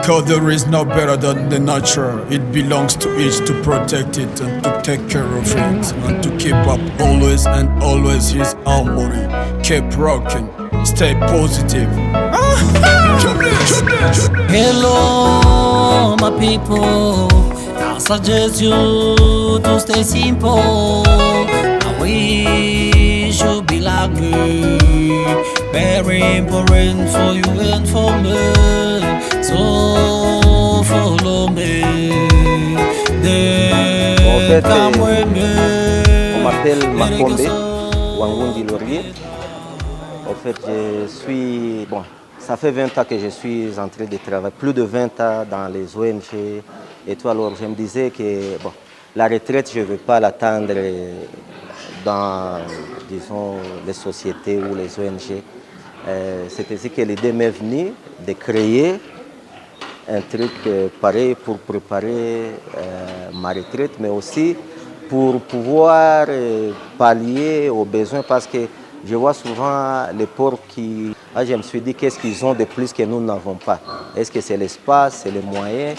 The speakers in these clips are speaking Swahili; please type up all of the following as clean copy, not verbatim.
Cause there is no better than the nature. It belongs to each to protect it and to take care of it and to keep up always and always his harmony. Keep rocking, stay positive. Hello, my people. I suggest you to stay simple. I wish you be like me. Very important for you and for me. So follow me. En fait, on m'appelle Makombe Wangundi Laurier. En fait, ça fait 20 ans que je suis en train de travailler, plus de 20 ans dans les ONG et tout. Alors je me disais que la retraite, je ne veux pas l'attendre dans, disons, les sociétés ou les ONG. C'est ainsi que l'idée m'est venue de créer un truc pareil pour préparer ma retraite, mais aussi pour pouvoir pallier aux besoins, parce que je vois souvent les pauvres qui... je me suis dit, qu'est-ce qu'ils ont de plus que nous n'avons pas? Est-ce que c'est l'espace, c'est les moyens?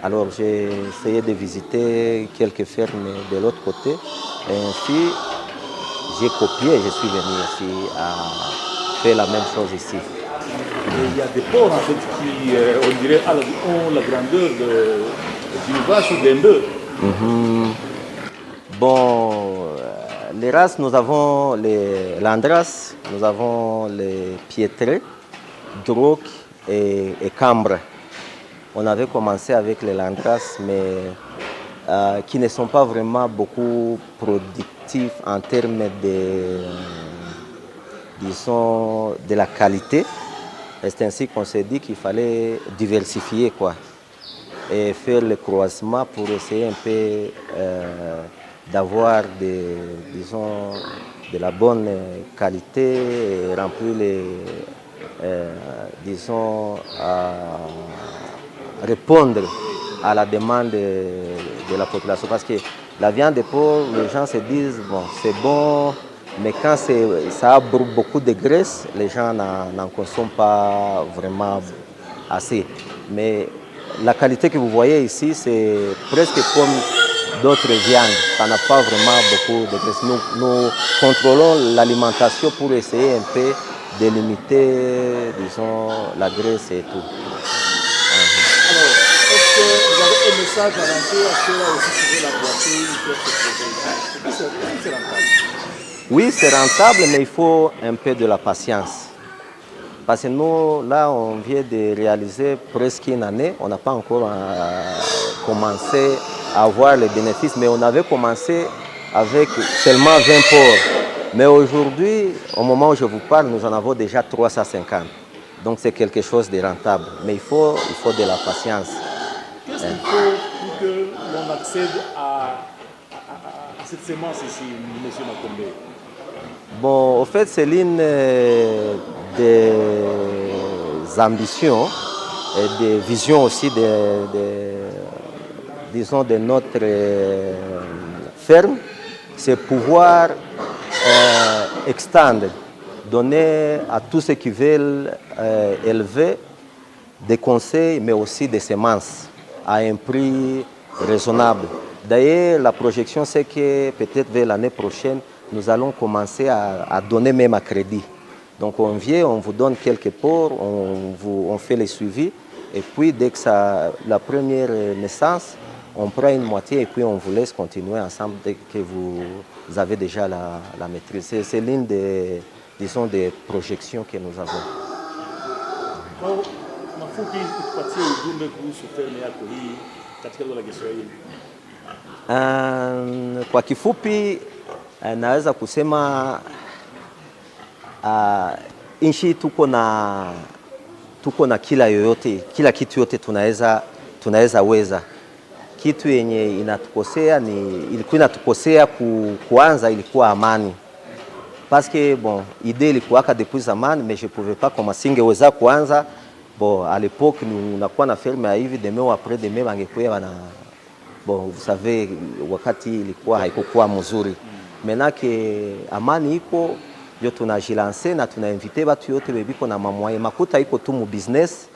Alors j'ai essayé de visiter quelques fermes de l'autre côté, et ainsi j'ai copié et je suis venu ici à faire la même chose ici. Il y a des porcs en fait qui, on dirait, ont la grandeur d'une vache ou d'un bœuf. Bon, les races, nous avons les Landras, nous avons les Pietrés, Droc et Cambre. On avait commencé avec les Landras, mais qui ne sont pas vraiment beaucoup productifs en termes de, disons, de la qualité. C'est ainsi qu'on s'est dit qu'il fallait diversifier et faire le croisement pour essayer un peu d'avoir disons, de la bonne qualité et remplir disons, répondre à la demande de la population. Parce que la viande de porc, les gens se disent, bon, c'est bon, mais quand ça a beaucoup de graisse, les gens n'en consomment pas vraiment assez. Mais la qualité que vous voyez ici, c'est presque comme d'autres viandes. Ça n'a pas vraiment beaucoup de graisse. Nous contrôlons l'alimentation pour essayer un peu de limiter, disons, la graisse et tout. Alors, est-ce que vous avez un message à lancer à ceux-là aussi qui veulent emboîter ou faire ce projet? C'est rentable? Oui, c'est rentable, mais il faut un peu de la patience. Parce que nous, là, on vient de réaliser presque une année. On n'a pas encore commencé à avoir les bénéfices, mais on avait commencé avec seulement 20 porcs. Mais aujourd'hui, au moment où je vous parle, nous en avons déjà 350. Donc c'est quelque chose de rentable. Mais il faut de la patience. Qu'est-ce qu'il faut pour que l'on accède à cette semence ici, M. Makombe? Bon, au fait, c'est l'une des ambitions et des visions aussi disons, de notre ferme, c'est pouvoir extendre, donner à tous ceux qui veulent élever des conseils, mais aussi des semences à un prix raisonnable. D'ailleurs, la projection, c'est que peut-être vers l'année prochaine, nous allons commencer à donner même à crédit. Donc on vient, on vous donne quelques porcs, on fait les suivis, et puis dès que la première naissance, on prend une moitié et puis on vous laisse continuer ensemble dès que vous avez déjà la maîtrise. C'est l'une des, disons, des projections que nous avons. Kwa kifupi naweza kusema nchi tuko na kila kitu yote tunaweza weza. Kitu yenye ilikuwa inatukosea kuanza ilikuwa amani. Parce que bon, idée ilikuwaka depuis zamani, mais je pouvais pas comme singeweza kuanza. Bon, à l'époque nous nakuwa na ferme ya hivi demain ou après demain bangekuwa na bon, vous savez wakati ilikuwa haikuwa mzuri. Maintenant que amani iko, ndio tunajilancer na tunainvite watu yote bebiko na mamwaye. Makuta iko tu mu business,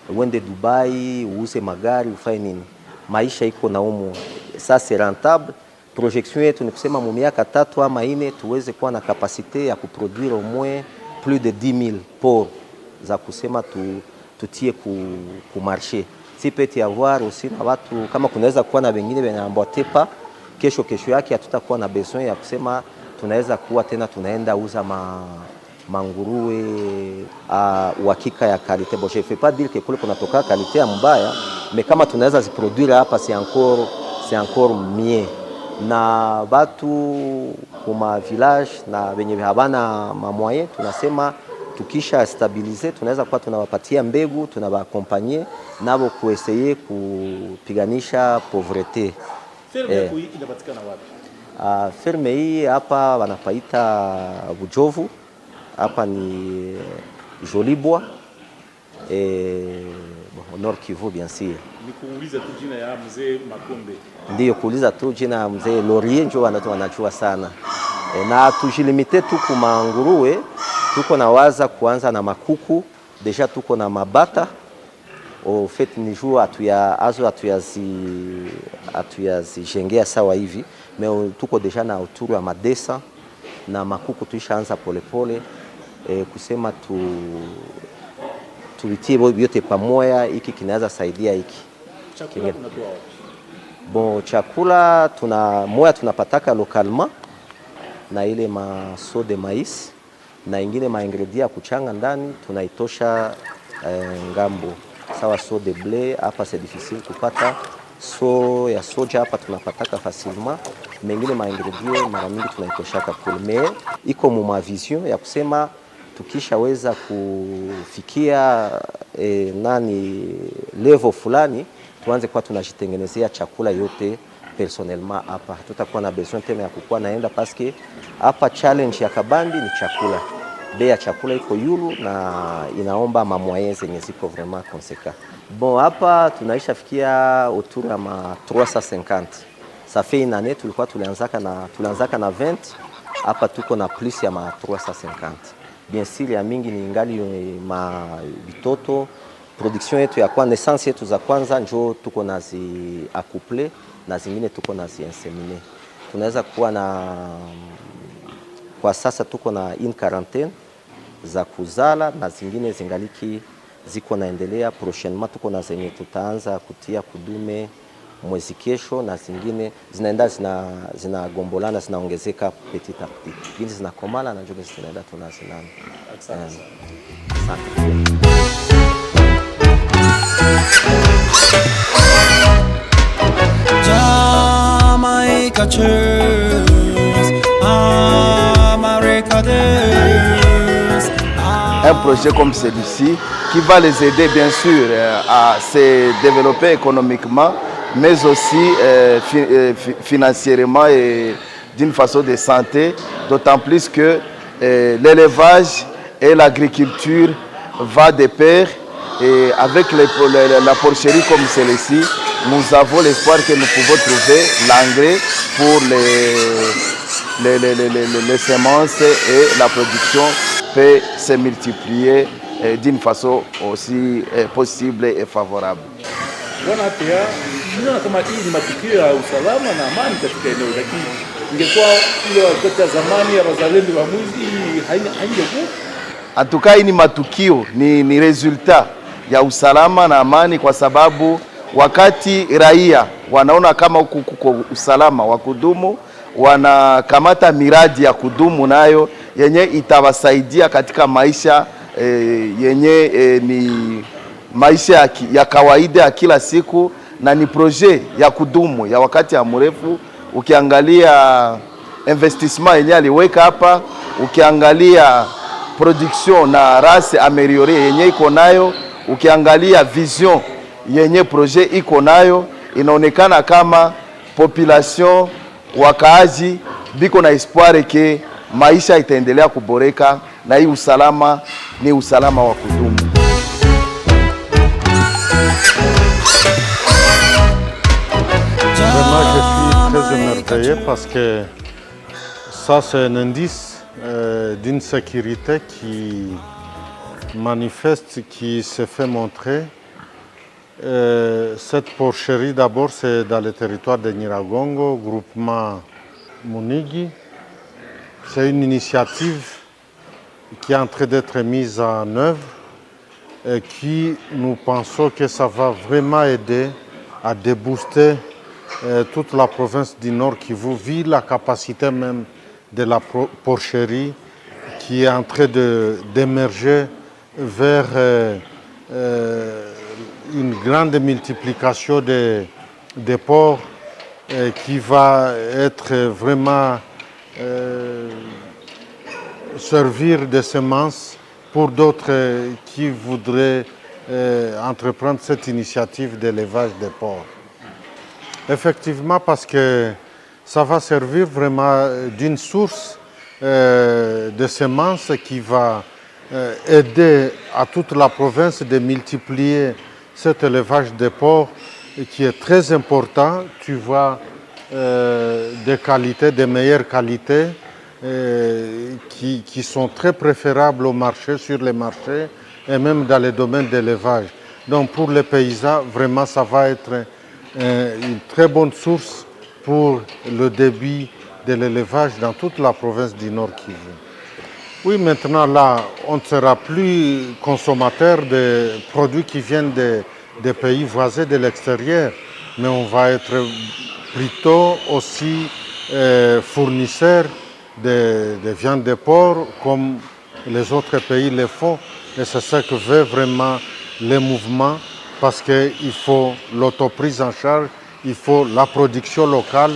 uende Dubai, uuze magari, ufanye nini. Maisha iko na umu. Ça c'est rentable. Projection yetu ni kusema mu miaka 3 ama 4 tuweze kuwa na kapasite ya kuproduire au moins plus de 10,000 porcs za kusema tutie ku marché. Si peut y avoir aussi na watu kama kunaweza kuwa na wengine wenambotepa kesho yake hatutakuwa na besoin ya kusema tunaweza kuwa tena tunaenda uza manguruwe uhakika ya kalite. Bon, je ne fais pas dire que kule kunatoka kalite ya mbaya, mais kama tunaweza ziproduire hapa c'est encore mieux. Na batu kuma village na wenye habana mamoyen tunasema tukisha stabilize tunaweza kuwa tunawapatia mbegu, tunawakompanye nabo kueseye kupiganisha pauvreté. Ferme hii inapatikana wapi? Ferme hii hapa wanapaita Bujovu, hapa ni Jolibwa Nord Kivu bien sûr. Ni kuuliza tu jina ya mzee Makombe. Ndiyo, kuuliza tu jina ya mzee Laurier ndio wanajua sana. Na tujilimite tu kuma nguruwe, tuko na waza kuanza na makuku, deja tuko na mabata. Au fait ni jour atuyazijengea sawa hivi, mais tuko deja na autour ya madesa na makuku tuishaanza polepole kusema tulitie vyote pamoja, hiki kinaweza saidia hiki. Chakula unatoa wapi? Bon, chakula tunapataka localement na ile maso de mais na ingine maingredient ya kuchanga ndani tunaitosha ngambo. Sawa, so de blé hapa c'est difficile kupata, so ya soja hapa tunapataka facilement, mengine maingredient mara mingi tunaitoshaka kule. Mais iko mu vision ya kusema tukishaweza kufikia level fulani tuanze kwa tunajitengenezea chakula yote personnellement hapa. Tutakuwa na besoin tena ya kukua naenda parce que hapa challenge ya kabambi ni chakula. Bei ya chakula iko yulu na inaomba moyens zenye ziko vraiment conséquent. Bon, hapa tunaisha fikia autour ya 350. Ça fait une année tulikuwa tulianzaka na 20, hapa tuko na plus ya 350. Bien sûr ya mingi ni ngali bitoto. Production yetu ya kwa naissance yetu za kwanza njo tuko nazi accouple na zingine tuko nazi inseminer. Tunaweza kuwa na kwa sasa tuko na une quarantaine za kuzala na zingine zingaliki ziko naendelea. Prochainement tuko na zenye tutaanza kutia kudume mwezi kesho na zingine zinaenda zinagombolana zinaongezeka petit à petit. Zingine zinakomala na njoge zinaenda tunazinana. Asante. Jamaica cheers, America days. Un projet comme celui-ci qui va les aider bien sûr à se développer économiquement, mais aussi financièrement et d'une façon de santé, d'autant plus que l'élevage et l'agriculture va de pair. Et avec la porcherie comme celle-ci, nous avons l'espoir que nous pouvons trouver l'engrais pour les semences et la production peut se multiplier d'une façon aussi possible et favorable. Bwana Pea, ninaona kama hii ni matukio ya usalama na amani katika eneo, lakini ingekuwa ile wakati ya zamani ya wazalendo wa mwizi haingekuwa. En tout cas, hii ni matukio, ni resultat ya usalama na amani, kwa sababu wakati raia wanaona kama huku kuko usalama wa kudumu, wanakamata miradi ya kudumu nayo yenye itawasaidia katika maisha yenye ni maisha ya kawaida ya kila siku, na ni projet ya kudumu ya wakati ya mrefu. Ukiangalia investissement yenye aliweka hapa, ukiangalia production na race ameliore yenye iko nayo, ukiangalia vision yenye projet iko nayo, inaonekana kama population wakaaji biko na espoir ke maisha itaendelea kuboreka na hii usalama ni usalama wa kudumu. Vraiment, je suis très émerveillé parce que ça, c'est un indice d'une sécurité qui manifeste, qui se fait montrer Cette porcherie, d'abord, c'est dans le territoire de Nyiragongo, groupement Munigi. C'est une initiative qui est en train d'être mise en œuvre et qui, nous pensons que ça va vraiment aider à débooster toute la province du Nord Kivu, vu la capacité même de la porcherie qui est en train d'émerger vers une grande multiplication des ports qui va être vraiment servir de semences pour d'autres qui voudraient entreprendre cette initiative d'élevage des porcs. Effectivement, parce que ça va servir vraiment d'une source de semences qui va aider à toute la province de multiplier cet élevage de porcs qui est très important. Tu vois des qualités, des meilleures qualités qui sont très préférables au marché, sur les marchés et même dans les domaines d'élevage. Donc pour les paysans, vraiment ça va être une très bonne source pour le début de l'élevage dans toute la province du Nord Kivu. Oui, maintenant là, on ne sera plus consommateur de produits qui viennent des pays voisins de l'extérieur, mais on va être plutôt aussi fournisseur de viande de porc comme les autres pays le font. Et c'est ça que veut vraiment le mouvement, parce qu'il faut l'autoprise en charge, il faut la production locale,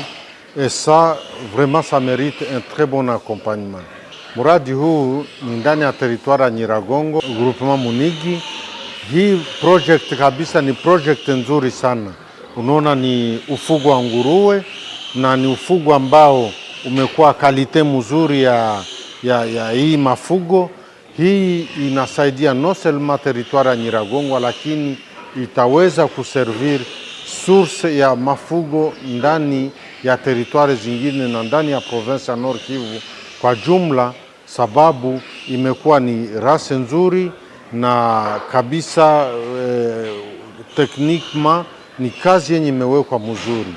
et ça, vraiment, ça mérite un très bon accompagnement. Mradi huu ni ndani ya territoire ya Nyiragongo, groupement Munigi. Hii project kabisa ni project nzuri sana. Unaona ni ufugo wa nguruwe na ni ufugo ambao umekuwa kalite mzuri ya hii mafugo. Hii inasaidia non seulement territoire ya Nyiragongo, lakini itaweza kuservir source ya mafugo ndani ya territoire zingine na ndani ya province ya Nord Kivu kwa jumla, sababu imekuwa ni rase nzuri na kabisa techniquement ni kazi yenye imewekwa mzuri,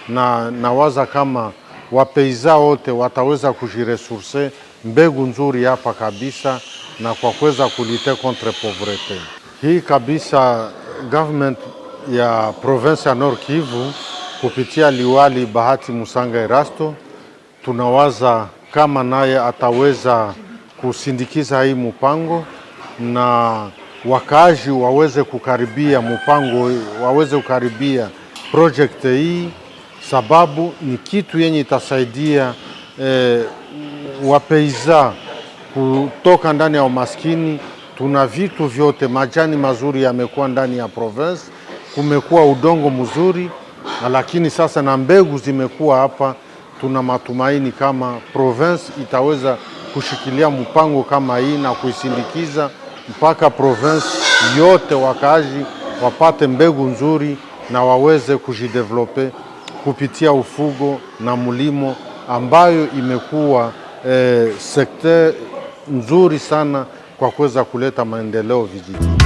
na nawaza kama wapeiza wote wataweza kujiresource mbegu nzuri hapa kabisa na kwa kuweza kulite contre pauvreté. Hii kabisa government ya province ya Nord Kivu kupitia liwali Bahati Musanga Erasto, tunawaza kama naye ataweza kusindikiza hii mpango na wakaaji waweze kukaribia mpango, waweze kukaribia project hii, sababu ni kitu yenye itasaidia wapeiza kutoka ndani ya umaskini. Tuna vitu vyote, majani mazuri yamekuwa ndani ya province, kumekuwa udongo mzuri, lakini sasa na mbegu zimekuwa hapa. Tuna matumaini kama province itaweza kushikilia mpango kama hii na kuisindikiza mpaka province yote wakaaji wapate mbegu nzuri na waweze kujidevelope kupitia ufugo na mulimo, ambayo imekuwa sekta nzuri sana kwa kuweza kuleta maendeleo vijijini.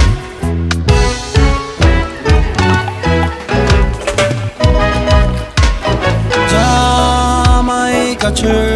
Church.